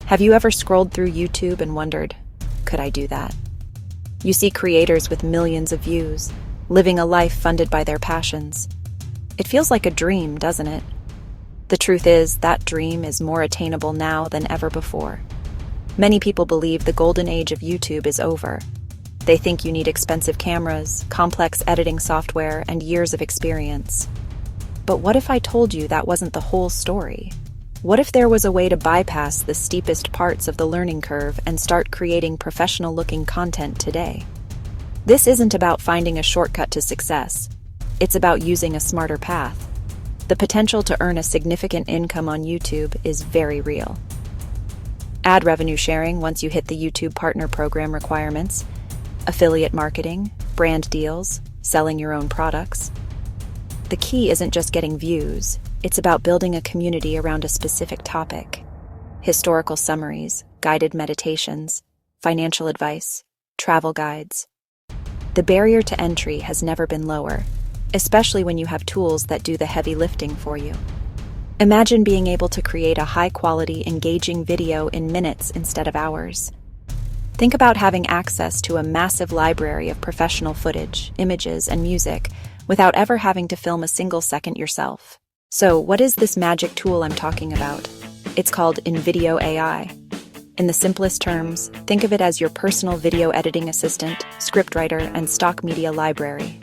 Have you ever scrolled through YouTube and wondered, could I do that? You see creators with millions of views, living a life funded by their passions. It feels like a dream, doesn't it? The truth is, that dream is more attainable now than ever before. Many people believe the golden age of YouTube is over. They think you need expensive cameras, complex editing software, and years of experience. But what if I told you that wasn't the whole story? What if there was a way to bypass the steepest parts of the learning curve and start creating professional-looking content today? This isn't about finding a shortcut to success. It's about using a smarter path. The potential to earn a significant income on YouTube is very real. Ad revenue sharing once you hit the YouTube Partner Program requirements, affiliate marketing, brand deals, selling your own products. The key isn't just getting views, it's about building a community around a specific topic. Historical summaries, guided meditations, financial advice, travel guides. The barrier to entry has never been lower, especially when you have tools that do the heavy lifting for you. Imagine being able to create a high-quality, engaging video in minutes instead of hours. Think about having access to a massive library of professional footage, images, and music without ever having to film a single second yourself. So, what is this magic tool I'm talking about? It's called InVideo AI. In the simplest terms, think of it as your personal video editing assistant, scriptwriter, and stock media library.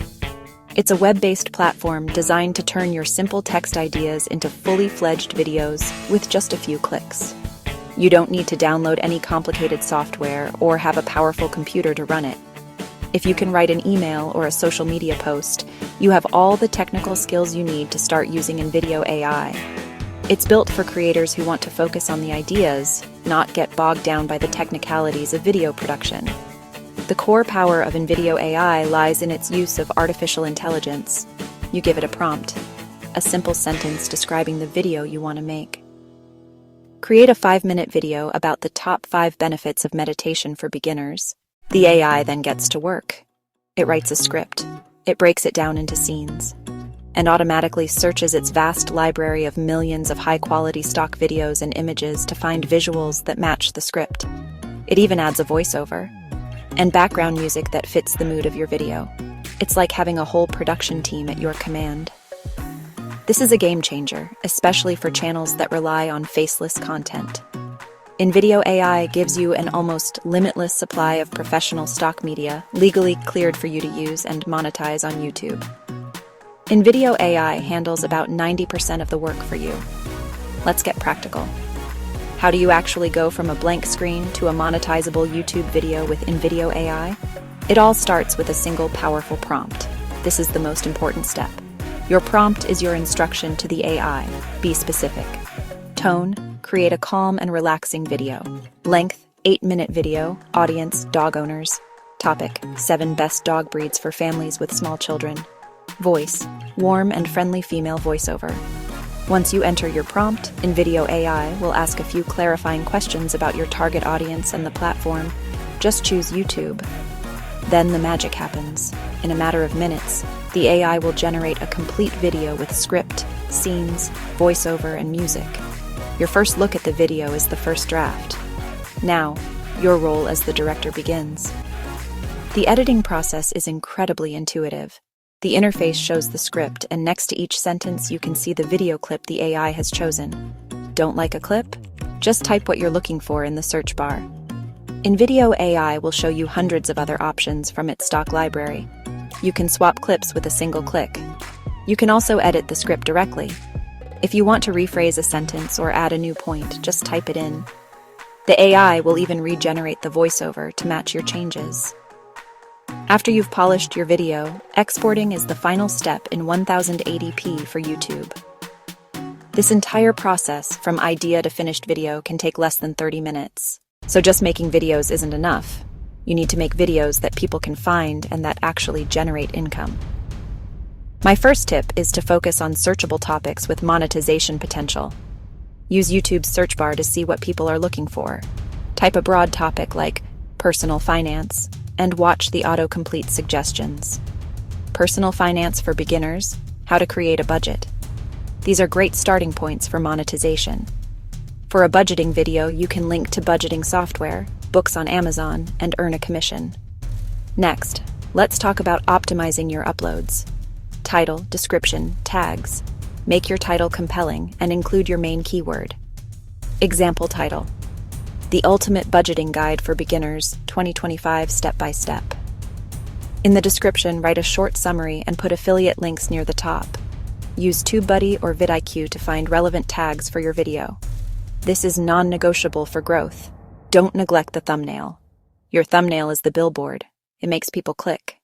It's a web-based platform designed to turn your simple text ideas into fully fledged videos with just a few clicks. You don't need to download any complicated software or have a powerful computer to run it. If you can write an email or a social media post, you have all the technical skills you need to start using InVideo AI. It's built for creators who want to focus on the ideas, not get bogged down by the technicalities of video production. The core power of InVideo AI lies in its use of artificial intelligence. You give it a prompt, a simple sentence describing the video you want to make. Create a 5-minute video about the top 5 benefits of meditation for beginners. The AI then gets to work. It writes a script. It breaks it down into scenes, and automatically searches its vast library of millions of high-quality stock videos and images to find visuals that match the script. It even adds a voiceover and background music that fits the mood of your video. It's like having a whole production team at your command. This is a game changer, especially for channels that rely on faceless content. InVideo AI gives you an almost limitless supply of professional stock media, legally cleared for you to use and monetize on YouTube. InVideo AI handles about 90% of the work for you. Let's get practical. How do you actually go from a blank screen to a monetizable YouTube video with InVideo AI? It all starts with a single powerful prompt. This is the most important step. Your prompt is your instruction to the AI. Be specific. Tone, create a calm and relaxing video. Length, 8-minute video. Audience, dog owners. Topic, 7 best dog breeds for families with small children. Voice, warm and friendly female voiceover. Once you enter your prompt, InVideo AI will ask a few clarifying questions about your target audience and the platform. Just choose YouTube. Then the magic happens. In a matter of minutes, the AI will generate a complete video with script, scenes, voiceover, and music. Your first look at the video is the first draft. Now, your role as the director begins. The editing process is incredibly intuitive. The interface shows the script, and next to each sentence you can see the video clip the AI has chosen. Don't like a clip? Just type what you're looking for in the search bar. InVideo AI will show you hundreds of other options from its stock library. You can swap clips with a single click. You can also edit the script directly. If you want to rephrase a sentence or add a new point, just type it in. The AI will even regenerate the voiceover to match your changes. After you've polished your video, exporting is the final step in 1080p for YouTube. This entire process, from idea to finished video, can take less than 30 minutes. So just making videos isn't enough. You need to make videos that people can find and that actually generate income. My first tip is to focus on searchable topics with monetization potential. Use YouTube's search bar to see what people are looking for. Type a broad topic like personal finance and watch the autocomplete suggestions. Personal finance for beginners, how to create a budget. These are great starting points for monetization. For a budgeting video, you can link to budgeting software, books on Amazon, and earn a commission. Next, let's talk about optimizing your uploads. Title, description, tags. Make your title compelling and include your main keyword. Example title: The Ultimate Budgeting Guide for Beginners, 2025 Step by Step. In the description, write a short summary and put affiliate links near the top. Use TubeBuddy or vidIQ to find relevant tags for your video. This is non-negotiable for growth. Don't neglect the thumbnail. Your thumbnail is the billboard. It makes people click.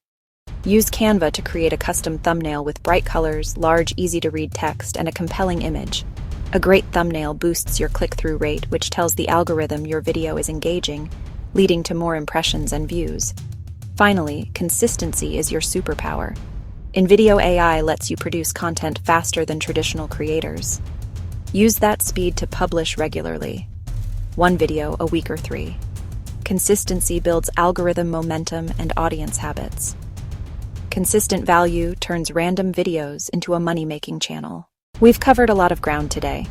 Use Canva to create a custom thumbnail with bright colors, large, easy-to-read text, and a compelling image. A great thumbnail boosts your click-through rate, which tells the algorithm your video is engaging, leading to more impressions and views. Finally, consistency is your superpower. InVideo AI lets you produce content faster than traditional creators. Use that speed to publish regularly. 1 video a week or 3. Consistency builds algorithm momentum and audience habits. Consistent value turns random videos into a money-making channel. We've covered a lot of ground today.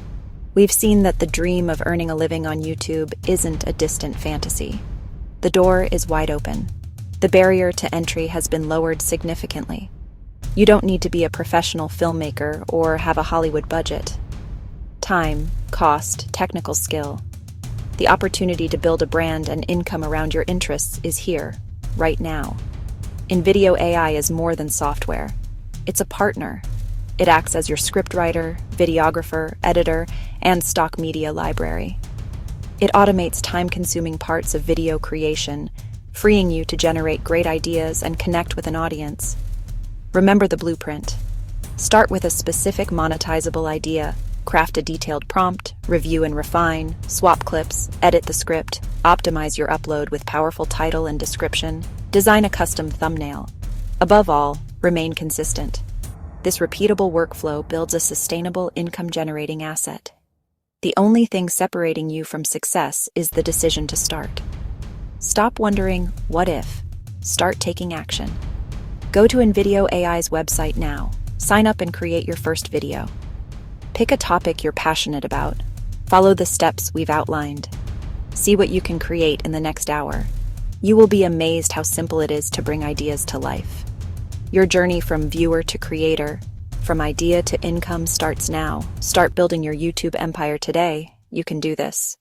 We've seen that the dream of earning a living on YouTube isn't a distant fantasy. The door is wide open. The barrier to entry has been lowered significantly. You don't need to be a professional filmmaker or have a Hollywood budget. Time, cost, technical skill. The opportunity to build a brand and income around your interests is here, right now. InVideo AI is more than software. It's a partner. It acts as your scriptwriter, videographer, editor, and stock media library. It automates time-consuming parts of video creation, freeing you to generate great ideas and connect with an audience. Remember the blueprint. Start with a specific monetizable idea. Craft a detailed prompt, review and refine, swap clips, edit the script, optimize your upload with powerful title and description, design a custom thumbnail. Above all, remain consistent. This repeatable workflow builds a sustainable income-generating asset. The only thing separating you from success is the decision to start. Stop wondering, what if? Start taking action. Go to InVideo AI's website now. Sign up and create your first video. Pick a topic you're passionate about. Follow the steps we've outlined. See what you can create in the next hour. You will be amazed how simple it is to bring ideas to life. Your journey from viewer to creator, from idea to income starts now. Start building your YouTube empire today. You can do this.